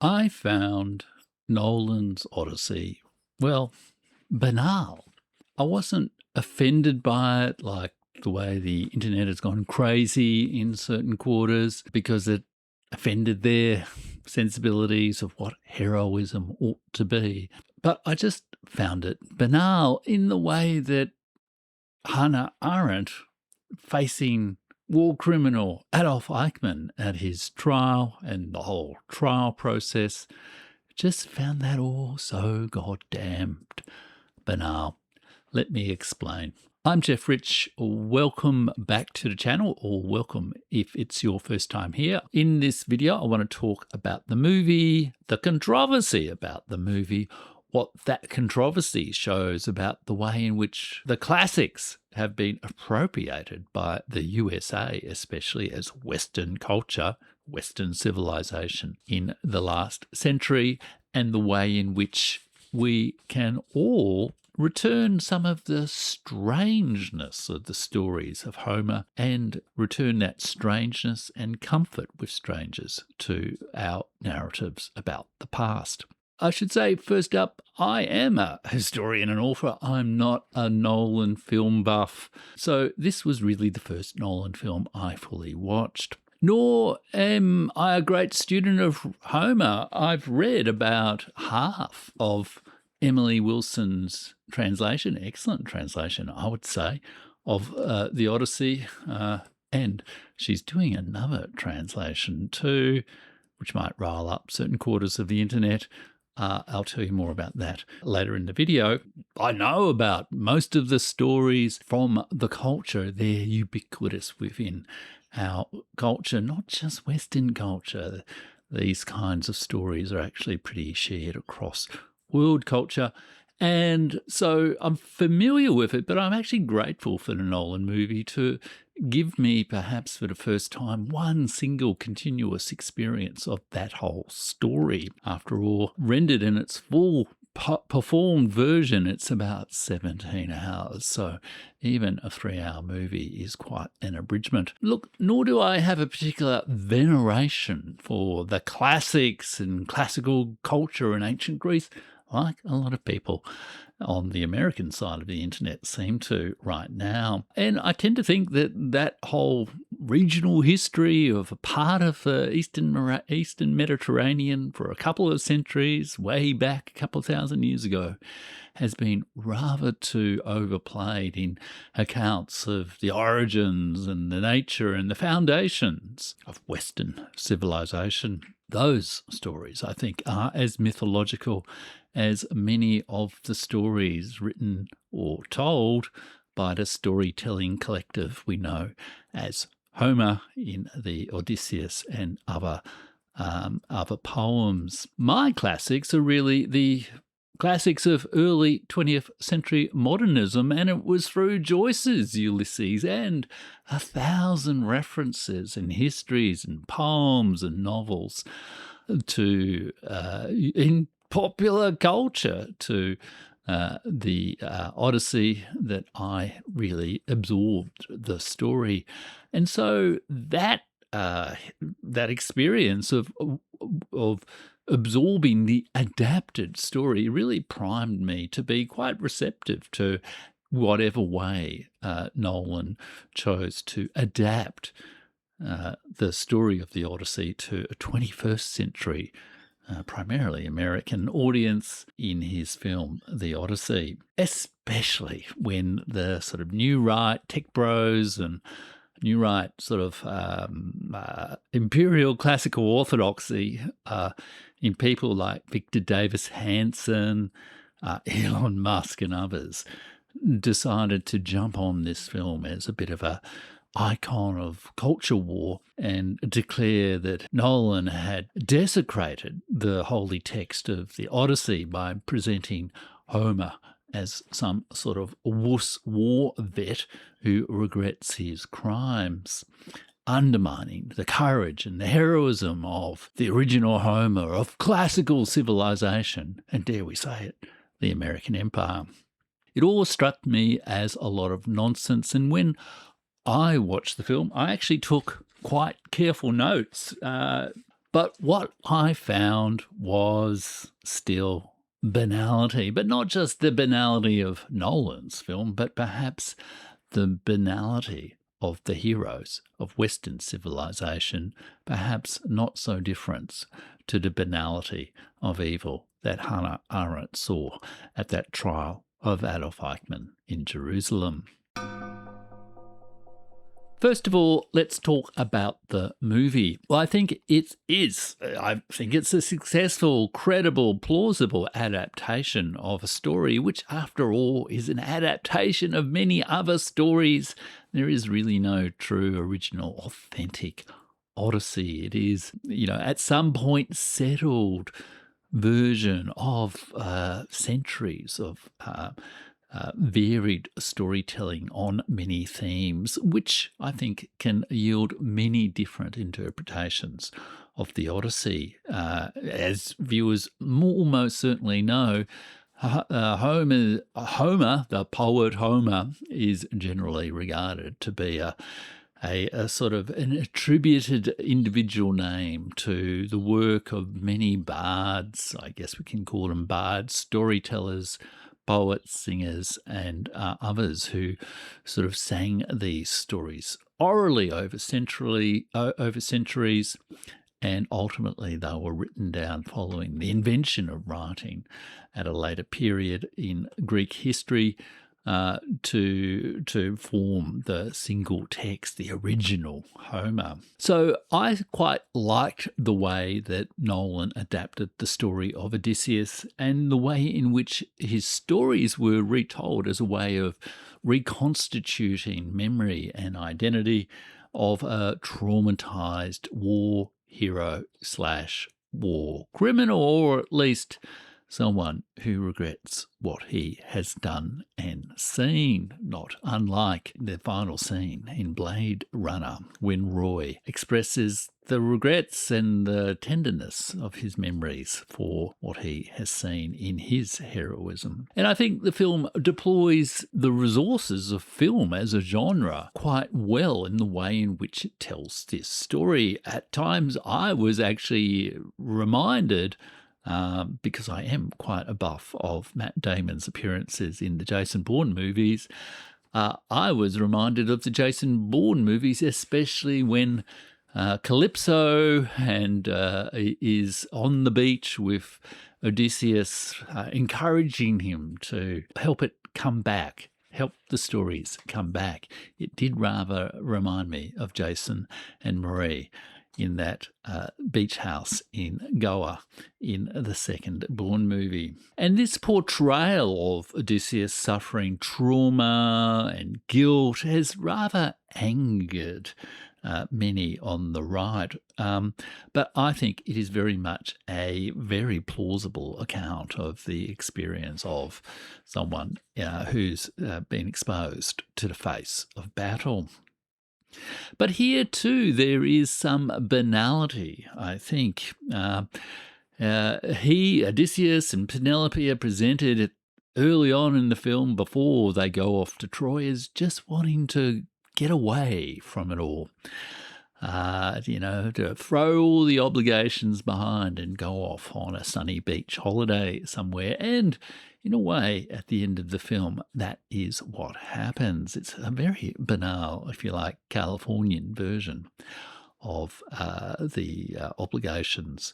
I found Nolan's Odyssey, well, banal. I wasn't offended by it like the way the internet has gone crazy in certain quarters because it offended their sensibilities of what heroism ought to be. But I just found it banal in the way that Hannah Arendt facing war criminal Adolf Eichmann at his trial and the whole trial process, just found that all so goddamned banal. Let me explain. I'm Jeff Rich. Welcome back to the channel, or welcome if it's your first time here. In this video, I want to talk about the movie, the controversy about the movie, what that controversy shows about the way in which the classics have been appropriated by the USA, especially as Western culture, Western civilization in the last century, and the way in which we can all return some of the strangeness of the stories of Homer and return that strangeness and comfort with strangers to our narratives about the past. I should say, first up, I am a historian and author. I'm not a Nolan film buff. So this was really the first Nolan film I fully watched. Nor am I a great student of Homer. I've read about half of Emily Wilson's translation, excellent translation, I would say, of the Odyssey. And she's doing another translation too, which might rile up certain quarters of the internet. I'll tell you more about that later in the video. I know about most of the stories from the culture. They're ubiquitous within our culture, not just Western culture. These kinds of stories are actually pretty shared across world culture. And so I'm familiar with it, but I'm actually grateful for the Nolan movie to give me, perhaps for the first time, one single continuous experience of that whole story. After all, rendered in its full performed version, it's about 17 hours. So even a 3-hour movie is quite an abridgment. Look, nor do I have a particular veneration for the classics and classical culture in ancient Greece, like a lot of people on the American side of the internet seem to right now. And I tend to think that that whole regional history of a part of the Eastern Mediterranean for a couple of centuries, way back a couple of thousand years ago, has been rather too overplayed in accounts of the origins and the nature and the foundations of Western civilization. Those stories, I think, are as mythological as many of the stories written or told by the storytelling collective we know as Homer in the Odysseus and other poems. My classics are really the classics of early 20th century modernism, and it was through Joyce's Ulysses and 1,000 references and histories and poems and novels to in popular culture to the Odyssey that I really absorbed the story. And so that experience of absorbing the adapted story really primed me to be quite receptive to whatever way Nolan chose to adapt the story of the Odyssey to a 21st century, primarily American audience in his film, The Odyssey, especially when the sort of new right tech bros and new right sort of imperial classical orthodoxy in people like Victor Davis Hanson, Elon Musk and others decided to jump on this film as a bit of a icon of culture war and declare that Nolan had desecrated the holy text of the Odyssey by presenting Homer as some sort of wuss war vet who regrets his crimes, undermining the courage and the heroism of the original Homer, of classical civilization, and dare we say it, the American Empire. It all struck me as a lot of nonsense, and when I watched the film, I actually took quite careful notes. But what I found was still banality, but not just the banality of Nolan's film, but perhaps the banality of the heroes of Western civilization, perhaps not so different to the banality of evil that Hannah Arendt saw at that trial of Adolf Eichmann in Jerusalem. First of all, let's talk about the movie. Well, I think it is. I think it's a successful, credible, plausible adaptation of a story, which, after all, is an adaptation of many other stories. There is really no true, original, authentic Odyssey. It is, at some point settled version of centuries of varied storytelling on many themes, which I think can yield many different interpretations of the Odyssey. As viewers almost certainly know, Homer, the poet Homer, is generally regarded to be a sort of an attributed individual name to the work of many bards. I guess we can call them bards, storytellers, poets, singers, and others who sort of sang these stories orally over centuries, and ultimately they were written down following the invention of writing at a later period in Greek history to form the single text, the original Homer. So I quite liked the way that Nolan adapted the story of Odysseus and the way in which his stories were retold as a way of reconstituting memory and identity of a traumatized war hero / war criminal, or at least someone who regrets what he has done and seen, not unlike the final scene in Blade Runner when Roy expresses the regrets and the tenderness of his memories for what he has seen in his heroism. And I think the film deploys the resources of film as a genre quite well in the way in which it tells this story. At times I was actually reminded, because I am quite a buff of Matt Damon's appearances in the Jason Bourne movies, I was reminded of the Jason Bourne movies, especially when Calypso is on the beach with Odysseus, encouraging him to help it come back, help the stories come back. It did rather remind me of Jason and Marie in that beach house in Goa in the second Bourne movie. And this portrayal of Odysseus suffering trauma and guilt has rather angered many on the right. But I think it is very much a very plausible account of the experience of someone who's been exposed to the face of battle. But here, too, there is some banality, I think. Odysseus and Penelope are presented early on in the film before they go off to Troy as just wanting to get away from it all. To throw all the obligations behind and go off on a sunny beach holiday somewhere. And in a way, at the end of the film, that is what happens. It's a very banal, if you like, Californian version of the obligations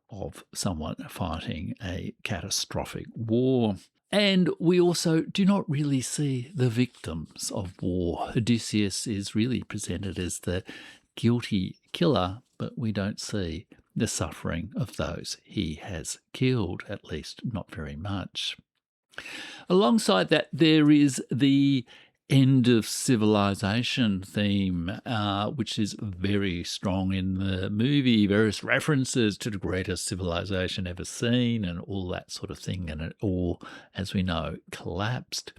of someone fighting a catastrophic war. And we also do not really see the victims of war. Odysseus is really presented as the guilty killer, but we don't see the suffering of those he has killed, at least not very much. Alongside that, there is the end of civilization theme, which is very strong in the movie. Various references to the greatest civilization ever seen and all that sort of thing. And it all, as we know, collapsed.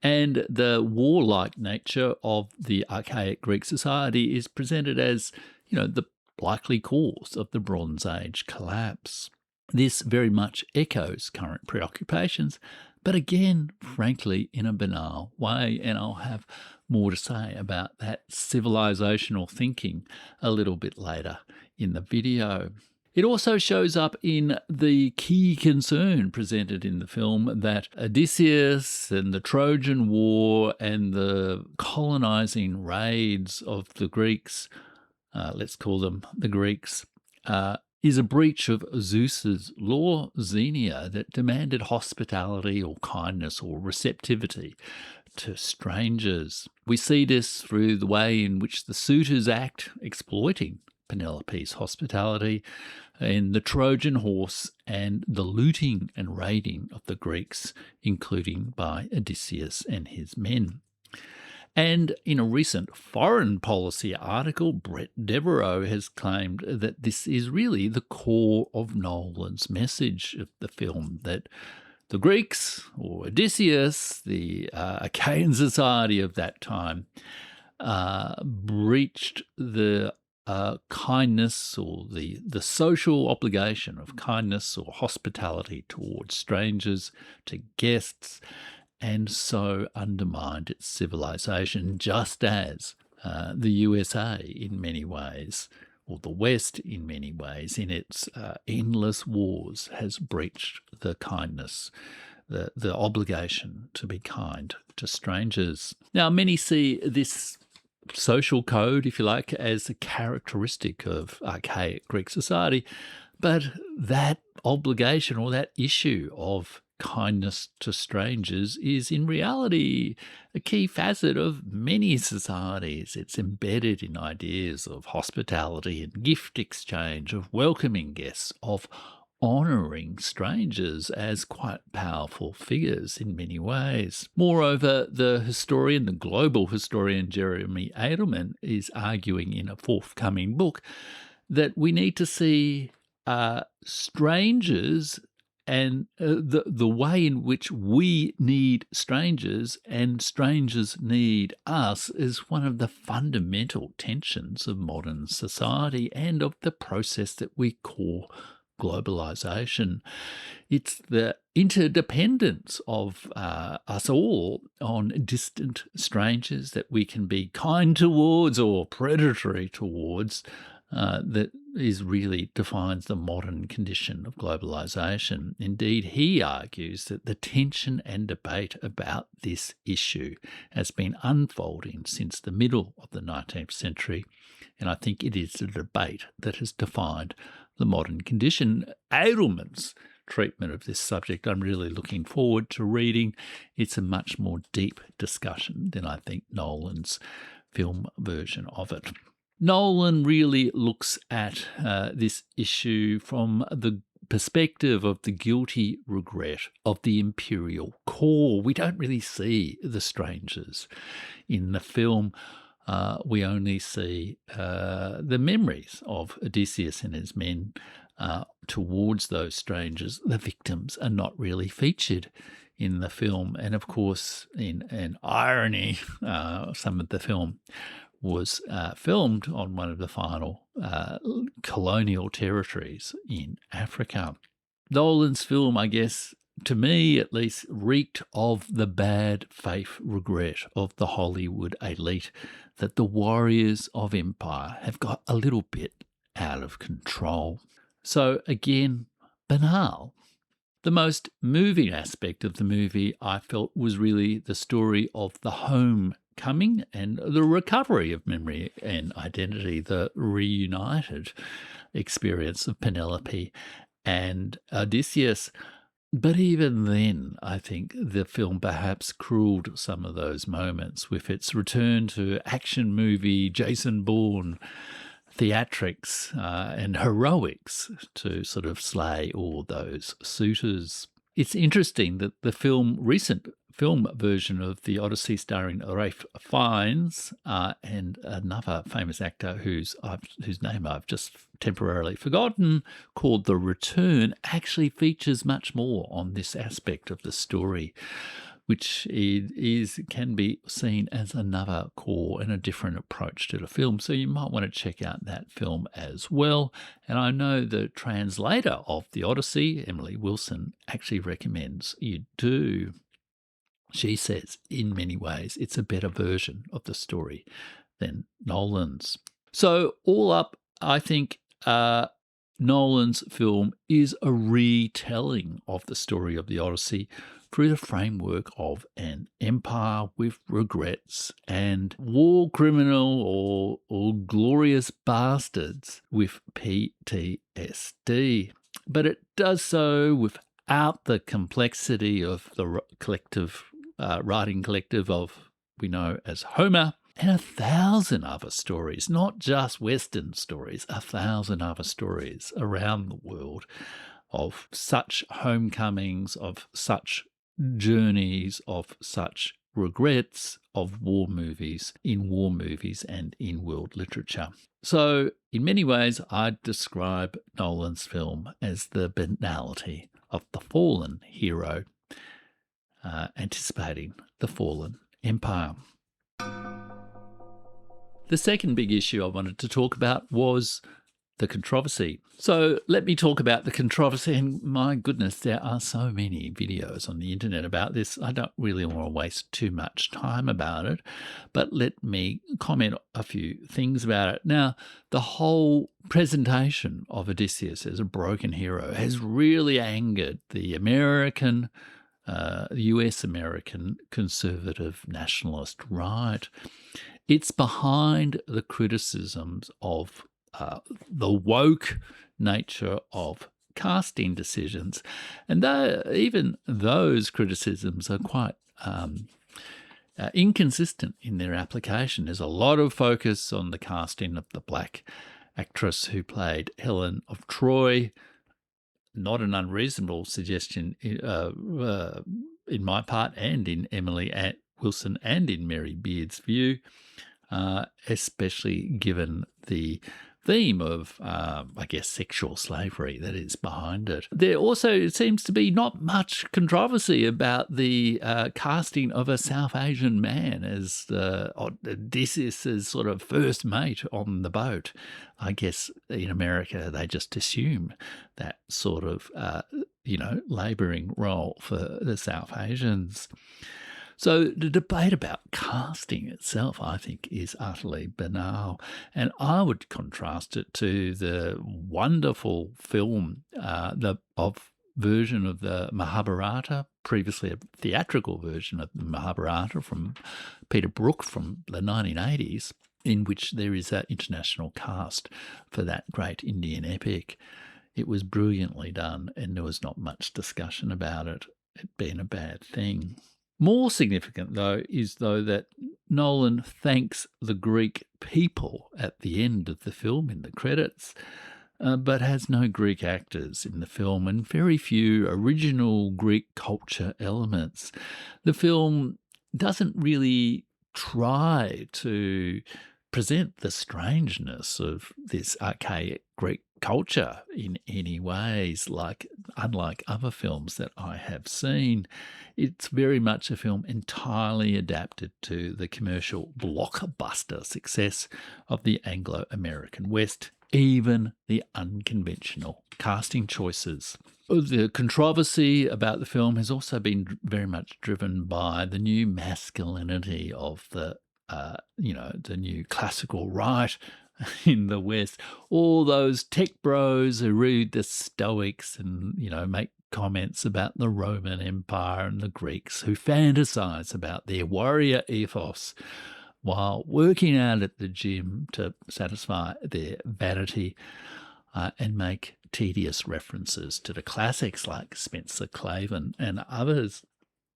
And the warlike nature of the archaic Greek society is presented as, the likely cause of the Bronze Age collapse. This very much echoes current preoccupations, but again, frankly, in a banal way. And I'll have more to say about that civilizational thinking a little bit later in the video. It also shows up in the key concern presented in the film that Odysseus and the Trojan War and the colonizing raids of the Greeks, let's call them the Greeks, is a breach of Zeus's law, Xenia, that demanded hospitality or kindness or receptivity to strangers. We see this through the way in which the suitors act, exploiting Penelope's hospitality in the Trojan horse and the looting and raiding of the Greeks, including by Odysseus and his men. And in a recent foreign policy article, Brett Devereaux has claimed that this is really the core of Nolan's message of the film, that the Greeks, or Odysseus, the Achaean society of that time, breached the kindness or the social obligation of kindness or hospitality towards strangers, to guests, and so undermined its civilization, just as the USA in many ways, or the West in many ways, in its endless wars, has breached the kindness, the obligation to be kind to strangers. Now, many see this social code, if you like, as a characteristic of archaic Greek society, but that obligation or that issue of kindness to strangers is in reality a key facet of many societies. It's embedded in ideas of hospitality and gift exchange, of welcoming guests, of honouring strangers as quite powerful figures in many ways. Moreover, the global historian Jeremy Adelman is arguing in a forthcoming book that we need to see strangers and the way in which we need strangers and strangers need us is one of the fundamental tensions of modern society and of the process that we call globalization. It's the interdependence of us all on distant strangers that we can be kind towards or predatory towards that really defines the modern condition of globalization. Indeed, he argues that the tension and debate about this issue has been unfolding since the middle of the 19th century, and I think it is the debate that has defined the modern condition. Edelman's treatment of this subject I'm really looking forward to reading. It's a much more deep discussion than I think Nolan's film version of it. Nolan really looks at this issue from the perspective of the guilty regret of the imperial core. We don't really see the strangers in the film. We only see the memories of Odysseus and his men towards those strangers. The victims are not really featured in the film. And of course, in an irony, some of the film was filmed on one of the final colonial territories in Africa. Nolan's film, I guess, to me at least, reeked of the bad faith regret of the Hollywood elite that the warriors of empire have got a little bit out of control. So again, banal. The most moving aspect of the movie, I felt, was really the story of the homecoming and the recovery of memory and identity, the reunited experience of Penelope and Odysseus. But even then, I think the film perhaps cruelled some of those moments with its return to action movie Jason Bourne theatrics and heroics to sort of slay all those suitors. It's interesting that the recent film version of the Odyssey starring Ralph Fiennes and another famous actor whose name I've just temporarily forgotten, called The Return, actually features much more on this aspect of the story, which can be seen as another core and a different approach to the film. So you might want to check out that film as well. And I know the translator of the Odyssey, Emily Wilson, actually recommends you do. She says, in many ways, it's a better version of the story than Nolan's. So all up, I think Nolan's film is a retelling of the story of the Odyssey through the framework of an empire with regrets and war criminal or glorious bastards with PTSD. But it does so without the complexity of the collective writing collective of we know as Homer, and 1,000 other stories, not just Western stories, 1,000 other stories around the world of such homecomings, of such journeys, of such regrets of war movies and in world literature. So in many ways, I'd describe Nolan's film as the banality of the fallen hero, anticipating the fallen empire. The second big issue I wanted to talk about was the controversy. So let me talk about the controversy. And my goodness, there are so many videos on the internet about this. I don't really want to waste too much time about it, but let me comment a few things about it. Now, the whole presentation of Odysseus as a broken hero has really angered the US American conservative nationalist right. It's behind the criticisms of the woke nature of casting decisions. And even those criticisms are quite inconsistent in their application. There's a lot of focus on the casting of the black actress who played Helen of Troy. Not an unreasonable suggestion in my part and in Emily Wilson and in Mary Beard's view, especially given the theme of, sexual slavery that is behind it. There also seems to be not much controversy about the casting of a South Asian man as Odysseus' sort of first mate on the boat. I guess in America they just assume that sort of, labouring role for the South Asians. So the debate about casting itself, I think, is utterly banal. And I would contrast it to the wonderful film, version of the Mahabharata, previously a theatrical version of the Mahabharata from Peter Brook from the 1980s, in which there is an international cast for that great Indian epic. It was brilliantly done, and there was not much discussion about it being a bad thing. More significant, though, is that Nolan thanks the Greek people at the end of the film in the credits, but has no Greek actors in the film and very few original Greek culture elements. The film doesn't really try to present the strangeness of this archaic Greek culture in any ways, unlike other films that I have seen. It's very much a film entirely adapted to the commercial blockbuster success of the Anglo-American West, even the unconventional casting choices. The controversy about the film has also been very much driven by the new masculinity of the new classical right in the West. All those tech bros who read the Stoics and, make comments about the Roman Empire and the Greeks, who fantasize about their warrior ethos while working out at the gym to satisfy their vanity, and make tedious references to the classics like Spencer Clavin and others.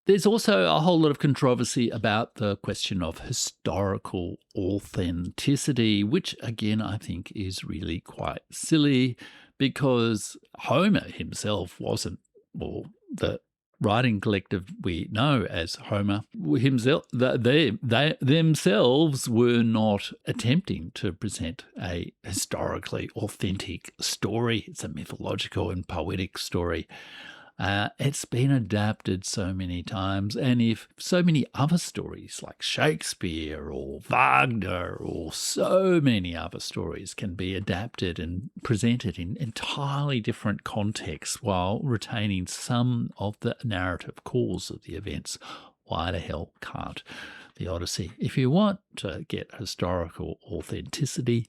There's also a whole lot of controversy about the question of historical authenticity, which again I think is really quite silly, because Homer himself wasn't, or the writing collective we know as Homer himself, they themselves were not attempting to present a historically authentic story. It's a mythological and poetic story. It's been adapted so many times, and if so many other stories like Shakespeare or Wagner or so many other stories can be adapted and presented in entirely different contexts while retaining some of the narrative cause of the events, why the hell can't the Odyssey? If you want to get historical authenticity,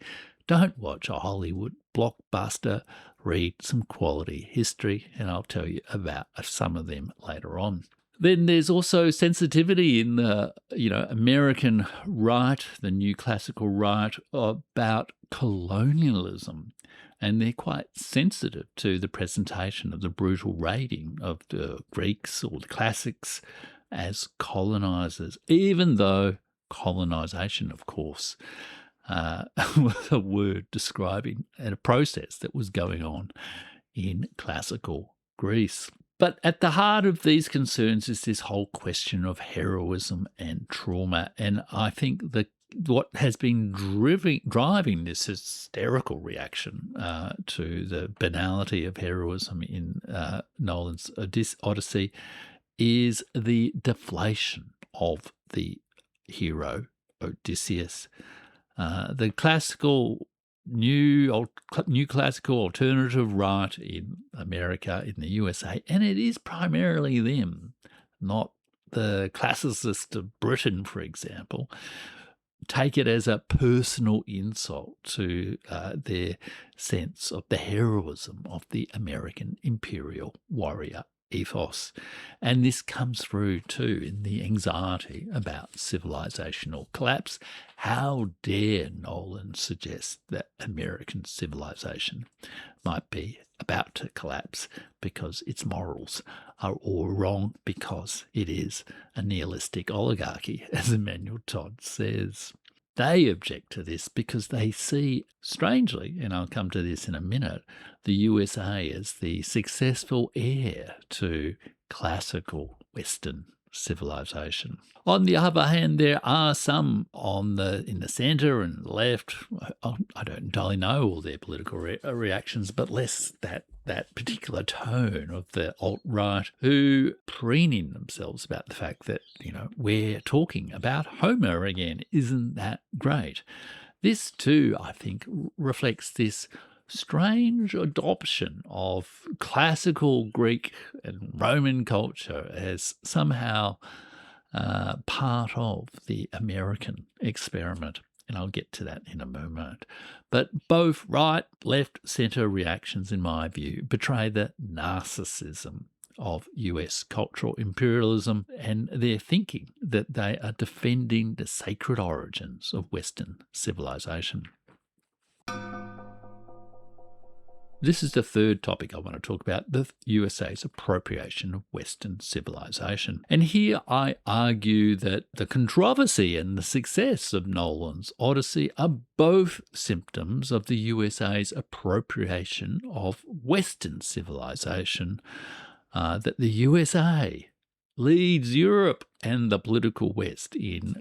Don't watch a Hollywood blockbuster. Read some quality history, and I'll tell you about some of them later on. Then there's also sensitivity in the, American right, the new classical right, about colonialism. And they're quite sensitive to the presentation of the brutal raiding of the Greeks or the classics as colonisers, even though colonisation, of course, was a word describing a process that was going on in classical Greece. But at the heart of these concerns is this whole question of heroism and trauma. And I think that what has been driving this hysterical reaction to the banality of heroism in Nolan's Odyssey is the deflation of the hero Odysseus. The classical new classical alternative right in America, in the USA, and it is primarily them, not the classicists of Britain, for example, take it as a personal insult to their sense of the heroism of the American imperial warrior ethos. And this comes through too in the anxiety about civilizational collapse. How dare Nolan suggest that American civilization might be about to collapse because its morals are all wrong because it is a nihilistic oligarchy, as Emmanuel Todd says. They object to this because they see, strangely, and I'll come to this in a minute, the USA as the successful heir to classical Western civilization. On the other hand, there are some in the centre and left. I don't entirely know all their political reactions, but less that particular tone of the alt-right who preening themselves about the fact that, we're talking about Homer again. Isn't that great? This too, I think, reflects this strange adoption of classical Greek and Roman culture as somehow part of the American experiment. And I'll get to that in a moment. But both right, left, centre reactions, in my view, betray the narcissism of US cultural imperialism and their thinking that they are defending the sacred origins of Western civilization. This is the third topic I want to talk about, the USA's appropriation of Western civilization. And here I argue that the controversy and the success of Nolan's Odyssey are both symptoms of the USA's appropriation of Western civilization, that the USA leads Europe and the political West in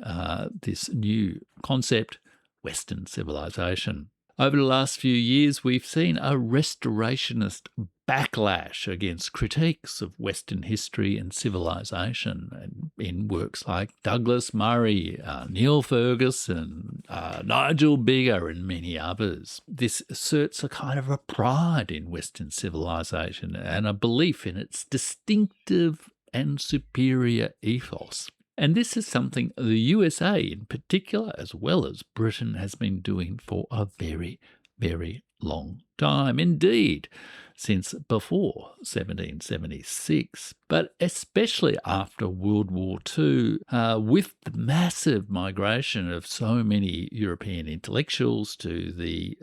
this new concept, Western civilization. Over the last few years, we've seen a restorationist backlash against critiques of Western history and civilization in works like Douglas Murray, Neil Ferguson, Nigel Bigger, and many others. This asserts a kind of a pride in Western civilization and a belief in its distinctive and superior ethos. And this is something the USA in particular, as well as Britain, has been doing for a very, very long time. Indeed, since before 1776, but especially after World War II, with the massive migration of so many European intellectuals to the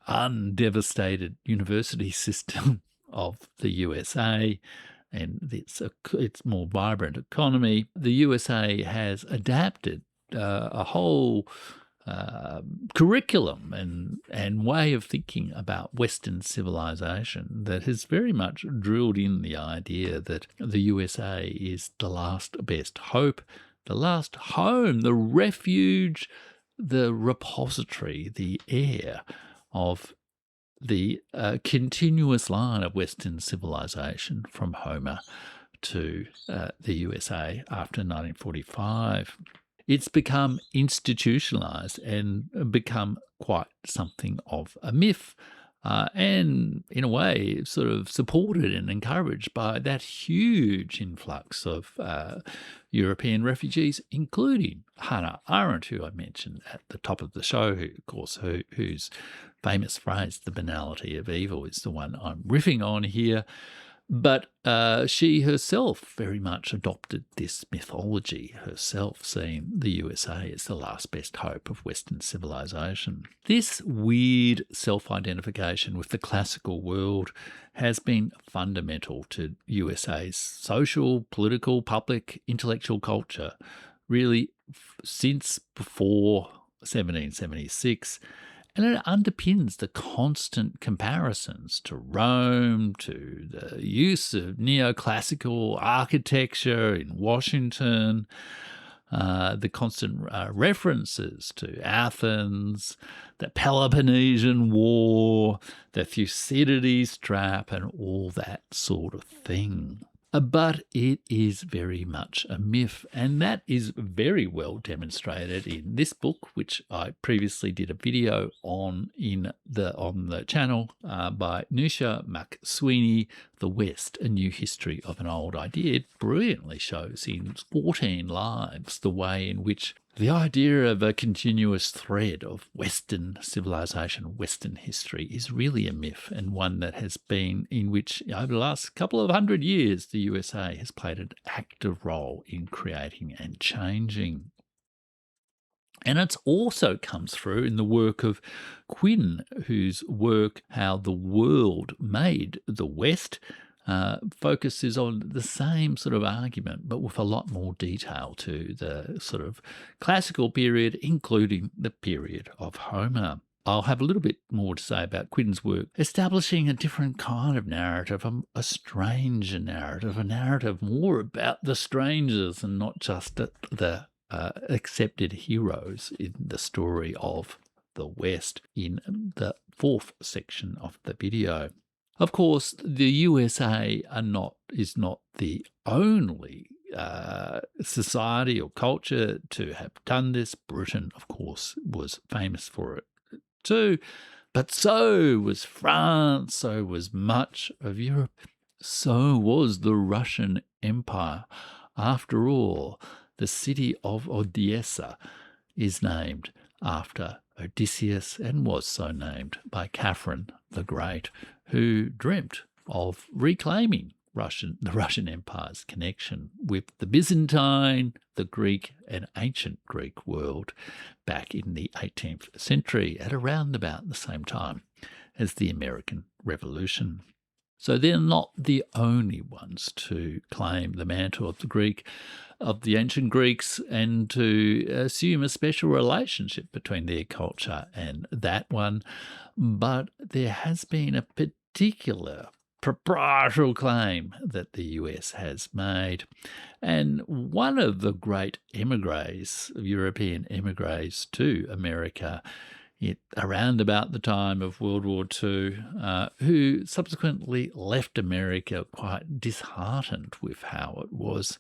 undevastated university system of the USA, and its more vibrant economy, the USA has adapted a whole curriculum and way of thinking about Western civilization that has very much drilled in the idea that the USA is the last best hope, the last home, the refuge, the repository, the heir of the continuous line of Western civilization from Homer to the USA after 1945. It's become institutionalized and become quite something of a myth, and in a way sort of supported and encouraged by that huge influx of European refugees, including Hannah Arendt, who I mentioned at the top of the show, who, of course, whose famous phrase, "the banality of evil," is the one I'm riffing on here. But she herself very much adopted this mythology herself, seeing the USA as the last best hope of Western civilization. This weird self-identification with the classical world has been fundamental to USA's social, political, public, intellectual culture, really since before 1776. And it underpins the constant comparisons to Rome, to the use of neoclassical architecture in Washington, the constant references to Athens, the Peloponnesian War, the Thucydides trap, and all that sort of thing. But it is very much a myth, and that is very well demonstrated in this book, which I previously did a video on on the channel by Nusha McSweeney, The West, A New History of an Old Idea. It brilliantly shows in 14 lives the way in which the idea of a continuous thread of Western civilization, Western history, is really a myth, and one that has been in which, over the last couple of hundred years, the USA has played an active role in creating and changing. And it also comes through in the work of Quinn, whose work, How the World Made the West, focuses on the same sort of argument, but with a lot more detail to the sort of classical period, including the period of Homer. I'll have a little bit more to say about Quinn's work, establishing a different kind of narrative, a stranger narrative, a narrative more about the strangers and not just the accepted heroes in the story of the West in the 4th section of the video. Of course, the USA is not the only society or culture to have done this. Britain, of course, was famous for it too, but so was France, so was much of Europe, so was the Russian Empire. After all, the city of Odessa is named after Odysseus and was so named by Catherine the Great, who dreamt of reclaiming the Russian Empire's connection with the Byzantine, the Greek and ancient Greek world back in the 18th century at around about the same time as the American Revolution. So they're not the only ones to claim the mantle of the ancient Greeks and to assume a special relationship between their culture and that one. But there has been a particular proprietary claim that the US has made. And one of the great European emigres to America, around about the time of World War II, who subsequently left America quite disheartened with how it was,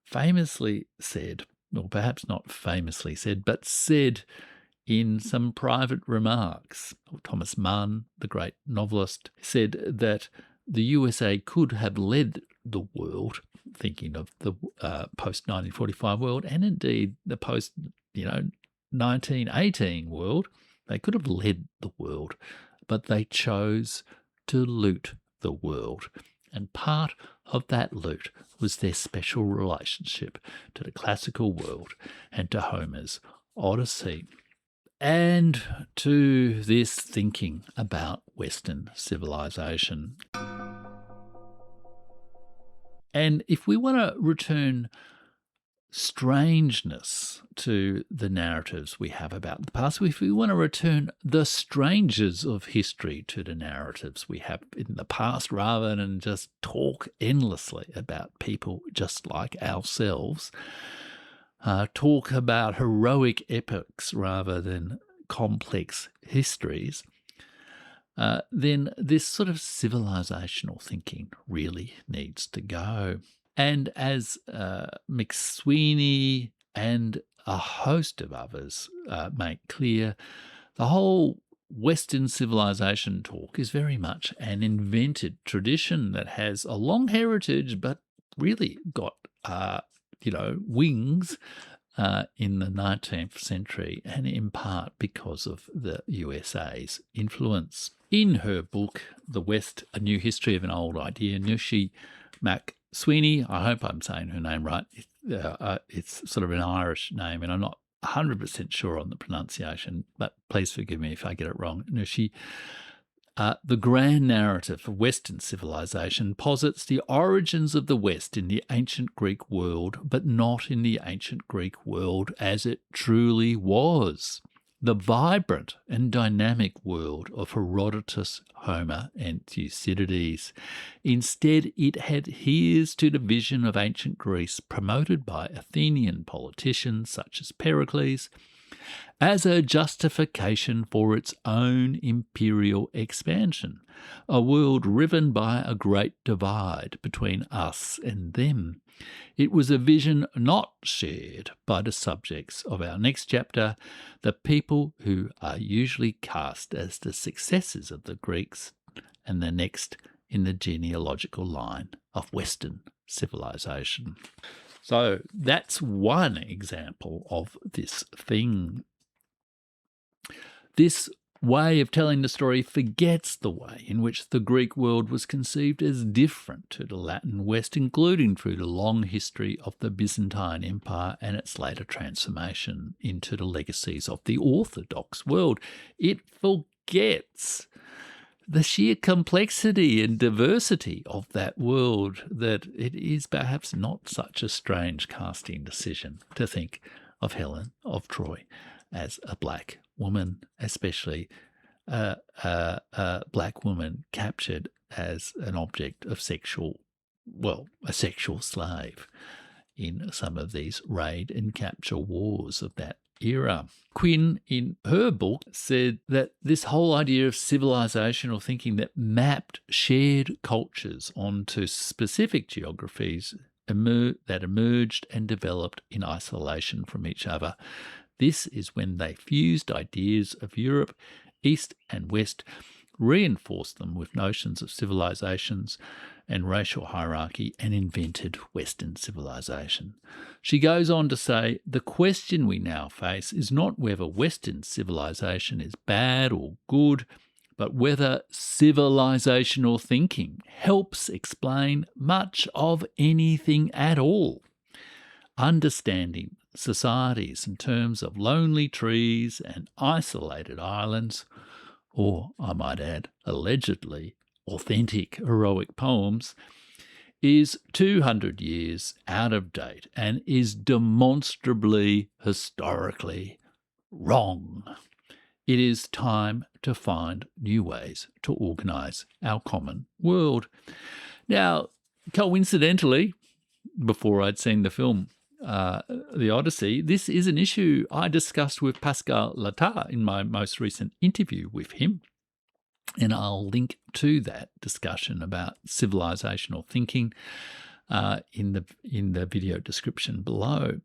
famously said, or perhaps not famously said, but said in some private remarks. Thomas Mann, the great novelist, said that the USA could have led the world, thinking of the post-1945 world, and indeed the post-1918 world. They could have led the world, but they chose to loot the world. And part of that loot was their special relationship to the classical world and to Homer's Odyssey, and to this thinking about Western civilization. And if we want to return strangeness to the narratives we have about the past, if we want to return the strangers of history to the narratives we have in the past, rather than just talk endlessly about people just like ourselves, talk about heroic epics rather than complex histories, then this sort of civilizational thinking really needs to go. And as McSweeney and a host of others make clear, the whole Western civilization talk is very much an invented tradition that has a long heritage, but really got, wings in the 19th century, and in part because of the USA's influence. In her book, The West, A New History of an Old Idea, Nushi McSweeney, I hope I'm saying her name right, it's sort of an Irish name, and I'm not 100% sure on the pronunciation, but please forgive me if I get it wrong. Nushi, the grand narrative of Western civilization posits the origins of the West in the ancient Greek world, but not in the ancient Greek world as it truly was. The vibrant and dynamic world of Herodotus, Homer, and Thucydides. Instead, it adheres to the vision of ancient Greece promoted by Athenian politicians such as Pericles, as a justification for its own imperial expansion, a world riven by a great divide between us and them. It was a vision not shared by the subjects of our next chapter, the people who are usually cast as the successors of the Greeks and the next in the genealogical line of Western civilization. So that's one example of this thing. This way of telling the story forgets the way in which the Greek world was conceived as different to the Latin West, including through the long history of the Byzantine Empire and its later transformation into the legacies of the Orthodox world. It forgets the sheer complexity and diversity of that world, that it is perhaps not such a strange casting decision to think of Helen of Troy as a black woman, especially a black woman captured as an object of a sexual slave in some of these raid and capture wars of that era. Quinn, in her book, said that this whole idea of civilizational thinking that mapped shared cultures onto specific geographies that emerged and developed in isolation from each other. This is when they fused ideas of Europe, East and West, reinforced them with notions of civilizations and racial hierarchy, and invented Western civilization. She goes on to say, the question we now face is not whether Western civilization is bad or good, but whether civilizational thinking helps explain much of anything at all. Understanding societies in terms of lonely trees and isolated islands, or, I might add, allegedly authentic heroic poems, is 200 years out of date and is demonstrably historically wrong. It is time to find new ways to organise our common world. Now, coincidentally, before I'd seen the film, The Odyssey, this is an issue I discussed with Pascal Letard in my most recent interview with him. And I'll link to that discussion about civilizational thinking in the video description below.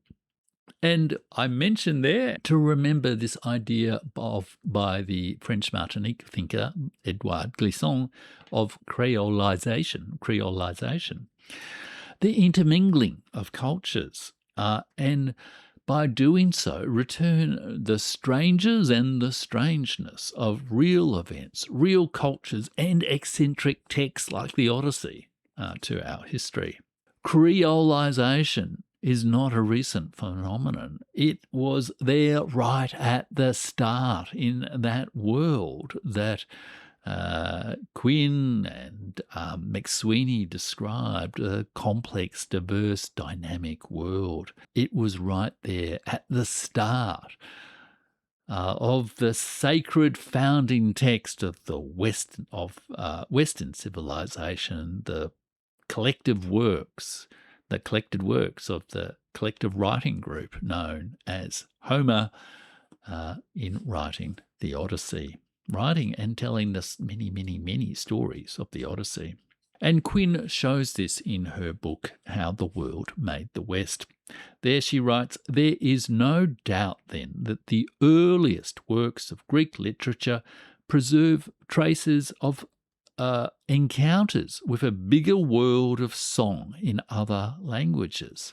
And I mentioned there to remember this idea by the French Martinique thinker Edouard Glissant of creolization, the intermingling of cultures, and by doing so, return the strangers and the strangeness of real events, real cultures, and eccentric texts like the Odyssey to our history. Creolization is not a recent phenomenon. It was there right at the start in that world that Quinn and McSweeney described, a complex, diverse, dynamic world. It was right there at the start of the sacred founding text of the Western civilization, the collected works of the collective writing group known as Homer in writing the Odyssey. Writing and telling us many, many, many stories of the Odyssey. And Quinn shows this in her book, How the World Made the West. There she writes, there is no doubt then that the earliest works of Greek literature preserve traces of encounters with a bigger world of song in other languages.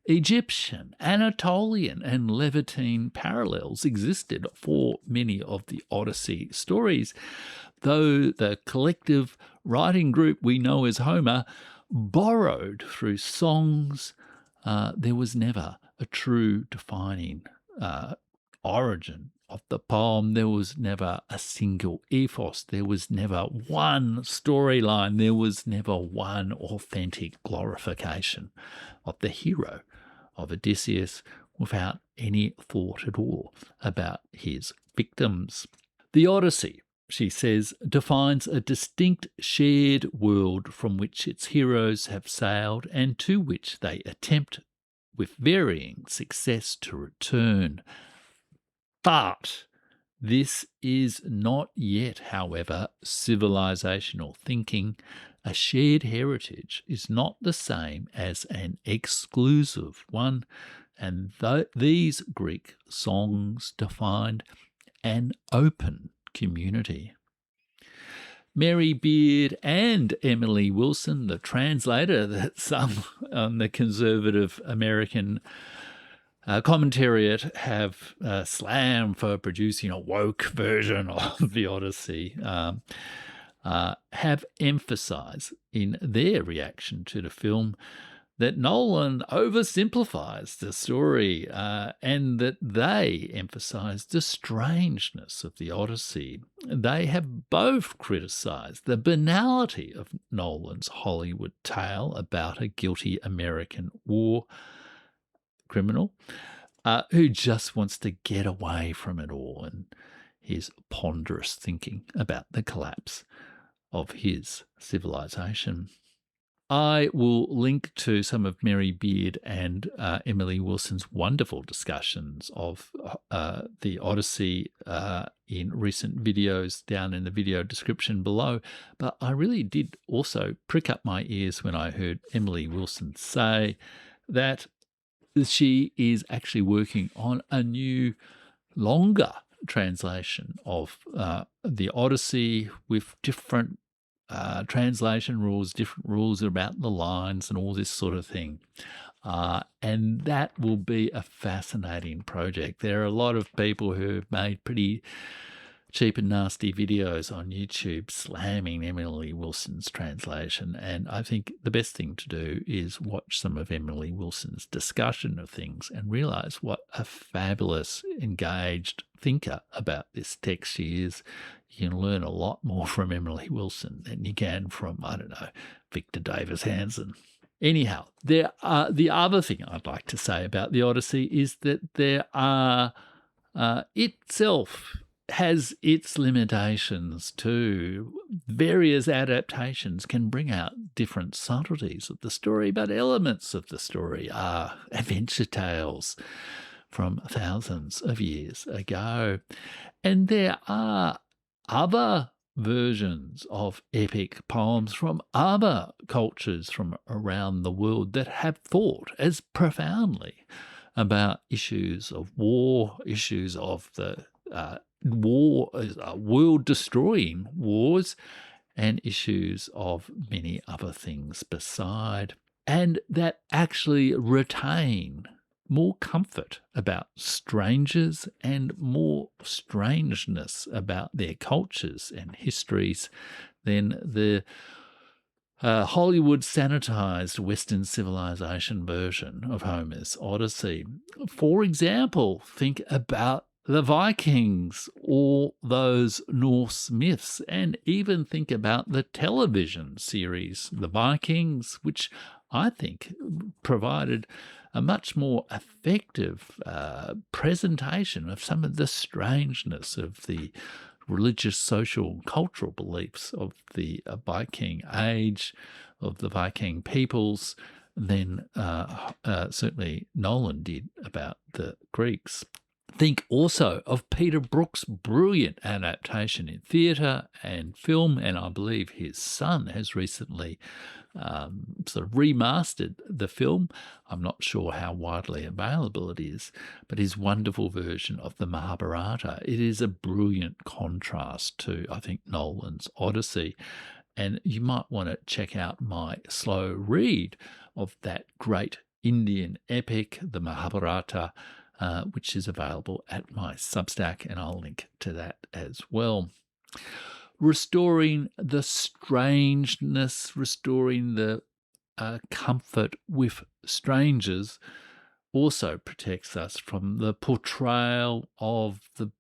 Egyptian, Anatolian, and Levantine parallels existed for many of the Odyssey stories, though the collective writing group we know as Homer borrowed through songs. There was never a true defining origin of the poem. There was never a single ethos. There was never one storyline. There was never one authentic glorification of the hero of Odysseus without any thought at all about his victims. The Odyssey, she says, defines a distinct shared world from which its heroes have sailed and to which they attempt with varying success to return. But this is not yet, however, civilizational thinking. A shared heritage is not the same as an exclusive one, and these Greek songs defined an open community. Mary Beard and Emily Wilson, the translator that some on the conservative American commentariat have slammed for producing a woke version of the Odyssey, have emphasized in their reaction to the film that Nolan oversimplifies the story and that they emphasize the strangeness of the Odyssey. They have both criticized the banality of Nolan's Hollywood tale about a guilty American war criminal who just wants to get away from it all and his ponderous thinking about the collapse of his civilization. I will link to some of Mary Beard and Emily Wilson's wonderful discussions of the Odyssey in recent videos down in the video description below. But I really did also prick up my ears when I heard Emily Wilson say that she is actually working on a new, longer translation of the Odyssey with different translation rules, different rules about the lines and all this sort of thing. And that will be a fascinating project. There are a lot of people who have made pretty cheap and nasty videos on YouTube slamming Emily Wilson's translation. And I think the best thing to do is watch some of Emily Wilson's discussion of things and realize what a fabulous, engaged thinker about this text she is. You can learn a lot more from Emily Wilson than you can from, I don't know, Victor Davis Hanson. Anyhow, the other thing I'd like to say about the Odyssey is that there are itself has its limitations too. Various adaptations can bring out different subtleties of the story, but elements of the story are adventure tales from thousands of years ago. And there are other versions of epic poems from other cultures from around the world that have thought as profoundly about issues of war, issues of the world-destroying wars, and issues of many other things beside, and that actually retain more comfort about strangers and more strangeness about their cultures and histories than the Hollywood sanitized Western civilization version of Homer's Odyssey. For example, think about the Vikings, or those Norse myths, and even think about the television series The Vikings, which I think provided a much more effective presentation of some of the strangeness of the religious, social, cultural beliefs of the Viking age, of the Viking peoples, than certainly Nolan did about the Greeks. Think also of Peter Brook's brilliant adaptation in theatre and film, and I believe his son has recently sort of remastered the film. I'm not sure how widely available it is, but his wonderful version of the Mahabharata. It is a brilliant contrast to, I think, Nolan's Odyssey. And you might want to check out my slow read of that great Indian epic, the Mahabharata, which is available at my Substack, and I'll link to that as well. Restoring the strangeness, restoring the comfort with strangers also protects us from the portrayal of the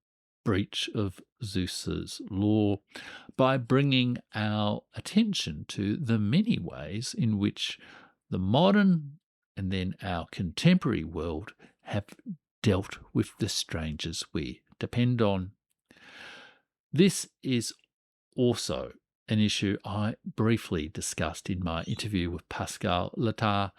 breach of Zeus's law by bringing our attention to the many ways in which the modern and then our contemporary world have dealt with the strangers we depend on. This is also an issue I briefly discussed in my interview with Pascal Letard,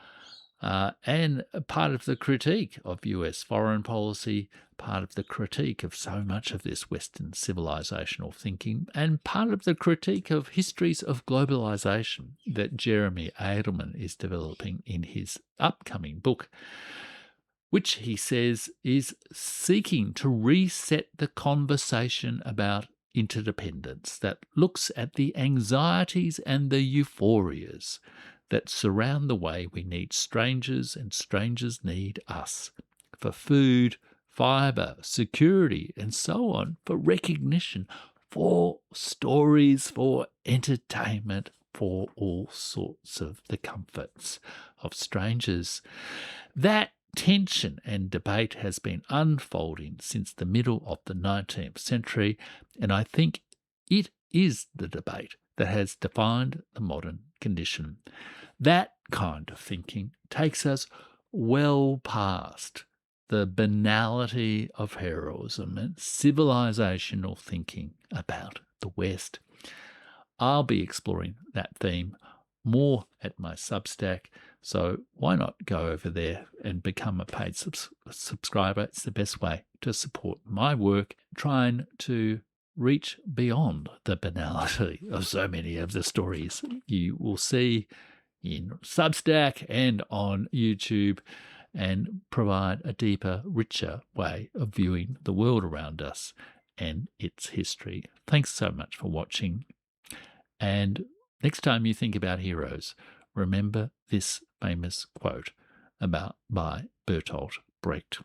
and part of the critique of US foreign policy, part of the critique of so much of this Western civilizational thinking, and part of the critique of histories of globalization that Jeremy Adelman is developing in his upcoming book, which he says is seeking to reset the conversation about interdependence, that looks at the anxieties and the euphorias that surround the way we need strangers and strangers need us for food, fibre, security, and so on, for recognition, for stories, for entertainment, for all sorts of the comforts of strangers. That tension and debate has been unfolding since the middle of the 19th century, and I think it is the debate that has defined the modern condition. That kind of thinking takes us well past the banality of heroism and civilizational thinking about the West. I'll be exploring that theme more at my Substack, so why not go over there and become a paid subscriber? It's the best way to support my work, trying to reach beyond the banality of so many of the stories you will see in Substack and on YouTube, and provide a deeper, richer way of viewing the world around us and its history. Thanks so much for watching. And next time you think about heroes, remember this famous quote by Bertolt Brecht.